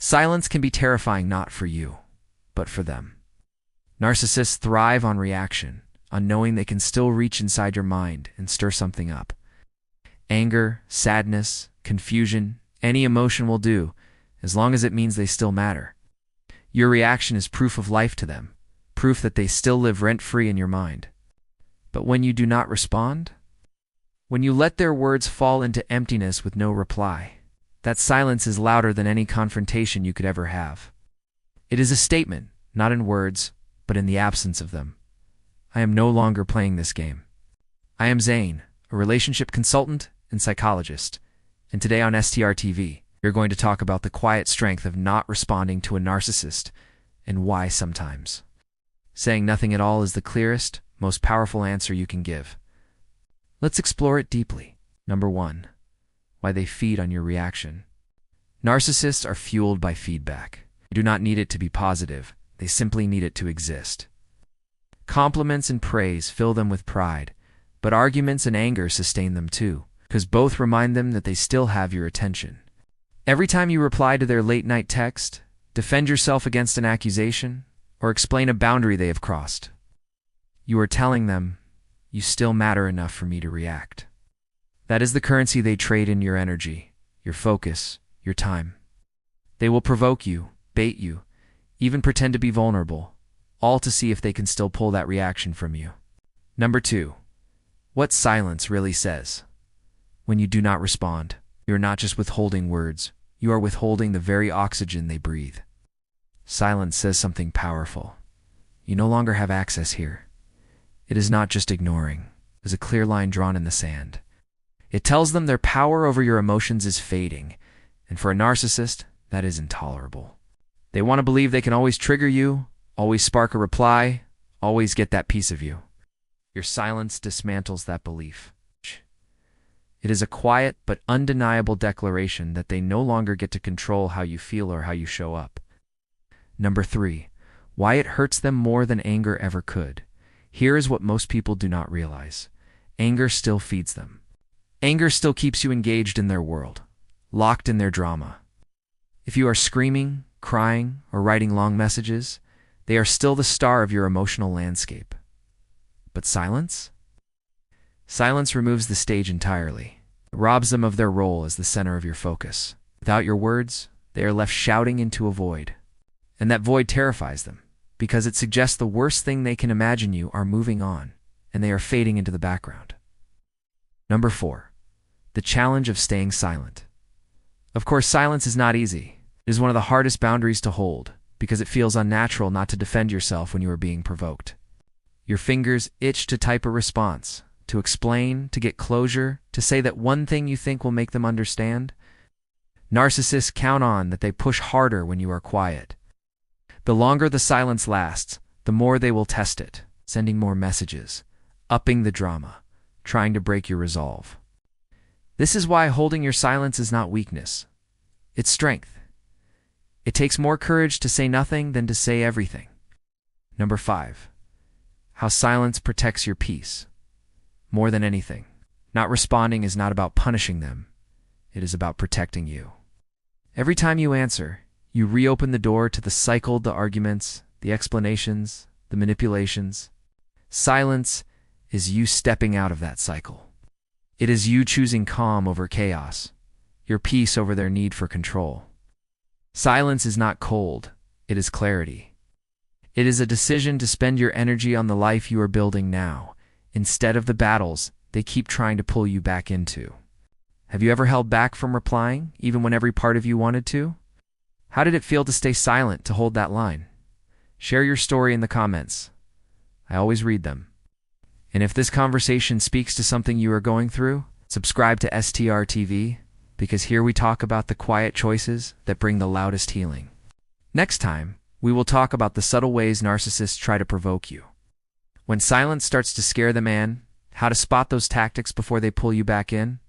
Silence can be terrifying not for you, but for them. Narcissists thrive on reaction, on knowing they can still reach inside your mind and stir something up. Anger, sadness, confusion, any emotion will do, as long as it means they still matter. Your reaction is proof of life to them, proof that they still live rent-free in your mind. But when you do not respond, when you let their words fall into emptiness with no reply, that silence is louder than any confrontation you could ever have. It is a statement, not in words, but in the absence of them. I am no longer playing this game. I am Zane, a relationship consultant and psychologist, and today on STR TV, we're going to talk about the quiet strength of not responding to a narcissist and why sometimes saying nothing at all is the clearest, most powerful answer you can give. Let's explore it deeply. Number 1. Why they feed on your reaction. Narcissists are fueled by feedback. They do not need it to be positive. They simply need it to exist. Compliments and praise fill them with pride, but arguments and anger sustain them too, because both remind them that they still have your attention. Every time you reply to their late-night text, defend yourself against an accusation, or explain a boundary they have crossed, you are telling them, you still matter enough for me to react. That is the currency they trade in: your energy, your focus, your time. They will provoke you, bait you, even pretend to be vulnerable, all to see if they can still pull that reaction from you. Number 2. What silence really says. When you do not respond, you are not just withholding words, you are withholding the very oxygen they breathe. Silence says something powerful. You no longer have access here. It is not just ignoring. It is a clear line drawn in the sand. It tells them their power over your emotions is fading, and for a narcissist, that is intolerable. They want to believe they can always trigger you, always spark a reply, always get that piece of you. Your silence dismantles that belief. It is a quiet but undeniable declaration that they no longer get to control how you feel or how you show up. Number 3. Why it hurts them more than anger ever could. Here is what most people do not realize. Anger still feeds them. Anger still keeps you engaged in their world, locked in their drama. If you are screaming, crying, or writing long messages, they are still the star of your emotional landscape. But silence? Silence removes the stage entirely. It robs them of their role as the center of your focus. Without your words, they are left shouting into a void. And that void terrifies them, because it suggests the worst thing they can imagine you are moving on, and they are fading into the background. Number 4. The challenge of staying silent. Of course, silence is not easy. It is one of the hardest boundaries to hold, because it feels unnatural not to defend yourself when you are being provoked. Your fingers itch to type a response, to explain, to get closure, to say that one thing you think will make them understand. Narcissists count on that they push harder when you are quiet. The longer the silence lasts, the more they will test it, sending more messages, upping the drama, trying to break your resolve. This is why holding your silence is not weakness. It's strength. It takes more courage to say nothing than to say everything. Number 5. How silence protects your peace. More than anything, not responding is not about punishing them. It is about protecting you. Every time you answer, you reopen the door to the cycle, the arguments, the explanations, the manipulations. Silence is you stepping out of that cycle. It is you choosing calm over chaos, your peace over their need for control. Silence is not cold, it is clarity. It is a decision to spend your energy on the life you are building now, instead of the battles they keep trying to pull you back into. Have you ever held back from replying, even when every part of you wanted to? How did it feel to stay silent, to hold that line? Share your story in the comments. I always read them. And if this conversation speaks to something you are going through, subscribe to STR TV, because here we talk about the quiet choices that bring the loudest healing. Next time, we will talk about the subtle ways narcissists try to provoke you. When silence starts to scare the man, how to spot those tactics before they pull you back in,